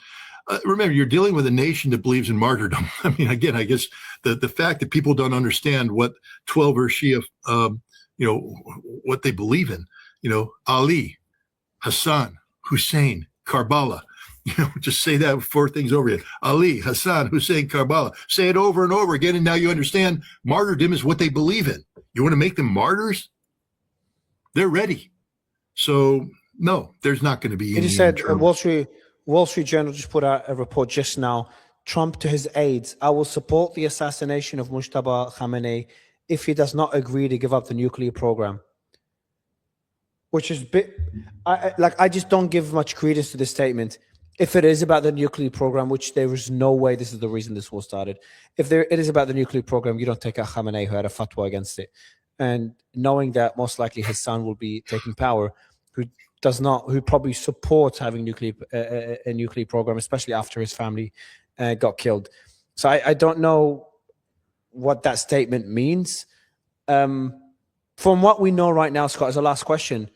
Remember, you're dealing with a nation that believes in martyrdom. I mean, again, I guess the fact that people don't understand what 12er Shia, what they believe in, Ali, Hassan, Hussein, Karbala, just say that 4 things over again. Ali, Hassan, Hussein, Karbala. Say it over and over again, and now you understand martyrdom is what they believe in. You want to make them martyrs? They're ready. So, no, there's not going to be any. You said Wall Street Journal just put out a report just now. Trump to his aides, I will support the assassination of Mujtaba Khamenei if he does not agree to give up the nuclear program. Which is I just don't give much credence to this statement. If it is about the nuclear program, which there is no way this is the reason this war started. If it is about the nuclear program, you don't take out Khamenei, who had a fatwa against it. And knowing that most likely his son will be taking power, who probably supports having a nuclear program, especially after his family got killed. So I don't know what that statement means. From what we know right now, Scott, as a last question,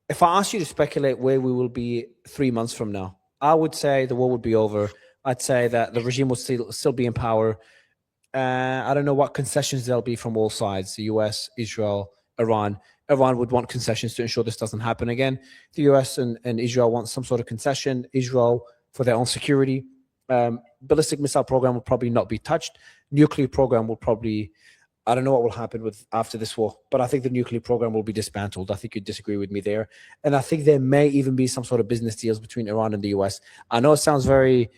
if I ask you to speculate where we will be 3 months from now, I would say the war would be over. I'd say that the regime will still be in power. I don't know what concessions there'll be from all sides, the US, Israel, Iran. Iran would want concessions to ensure this doesn't happen again. The US and Israel want some sort of concession. Israel for their own security. Ballistic missile program will probably not be touched. Nuclear program will probably, I don't know what will happen with after this war, but I think the nuclear program will be dismantled. I think you disagree with me there. And I think there may even be some sort of business deals between Iran and the US. I know it sounds very,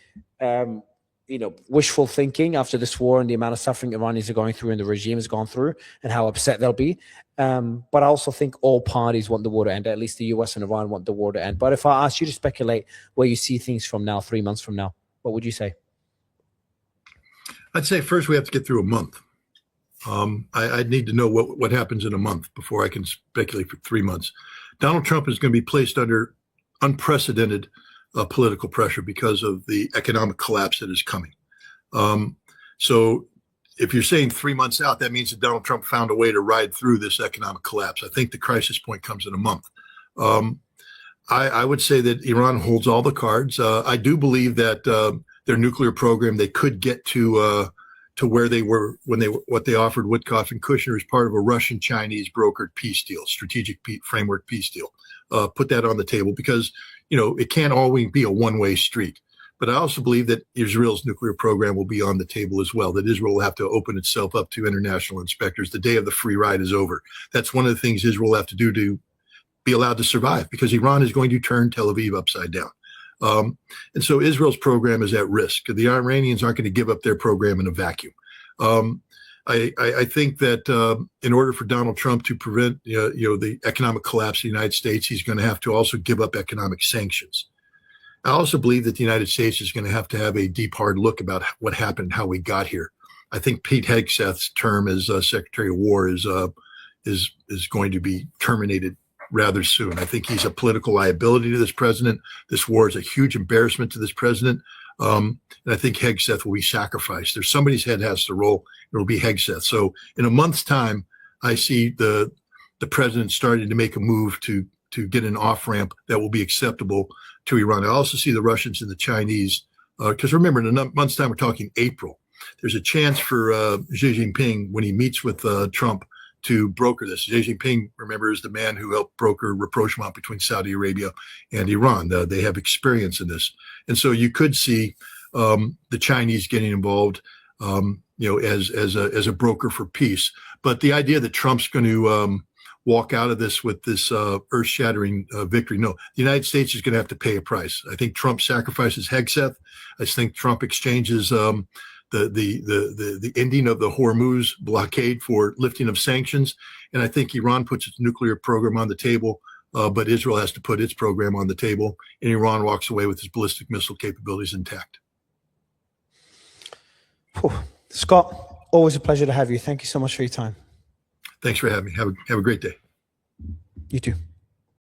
wishful thinking after this war and the amount of suffering Iranians are going through and the regime has gone through and how upset they'll be. But I also think all parties want the war to end. At least the US and Iran want the war to end. But if I ask you to speculate where you see things from now, 3 months from now, what would you say? I'd say first we have to get through a month. I'd need to know what happens in a month before I can speculate for 3 months. Donald Trump is going to be placed under unprecedented political pressure because of the economic collapse that is coming. So if you're saying 3 months out, that means that Donald Trump found a way to ride through this economic collapse. I think the crisis point comes in a month. I would say that Iran holds all the cards. I do believe that their nuclear program, they could get to where they were when what they offered Witkoff and Kushner as part of a Russian-Chinese brokered peace deal, strategic framework peace deal. Put that on the table because, it can't always be a one-way street. But I also believe that Israel's nuclear program will be on the table as well, that Israel will have to open itself up to international inspectors. The day of the free ride is over. That's one of the things Israel will have to do to be allowed to survive because Iran is going to turn Tel Aviv upside down. And so Israel's program is at risk. The Iranians aren't going to give up their program in a vacuum. I think that in order for Donald Trump to prevent the economic collapse of the United States, he's going to have to also give up economic sanctions. I also believe that the United States is going to have a deep, hard look about what happened, how we got here. I think Pete Hegseth's term as Secretary of War is going to be terminated rather soon. I think he's a political liability to this president. This war is a huge embarrassment to this president. And I think Hegseth will be sacrificed. There's somebody's head has to roll. It'll be Hegseth. So in a month's time, I see the president starting to make a move to get an off-ramp that will be acceptable to Iran. I also see the Russians and the Chinese, because remember, in a month's time, we're talking April. There's a chance for Xi Jinping, when he meets with Trump, to broker this. Xi Jinping, remember, is the man who helped broker rapprochement between Saudi Arabia and Iran. They have experience in this. And so you could see the Chinese getting involved, as a broker for peace. But the idea that Trump's going to walk out of this with this earth-shattering victory, no. The United States is going to have to pay a price. I think Trump sacrifices Hegseth. I think Trump exchanges the ending of the Hormuz blockade for lifting of sanctions. And I think Iran puts its nuclear program on the table, but Israel has to put its program on the table, and Iran walks away with its ballistic missile capabilities intact. Scott, always a pleasure to have you. Thank you so much for your time. Thanks for having me. Have a great day. You too.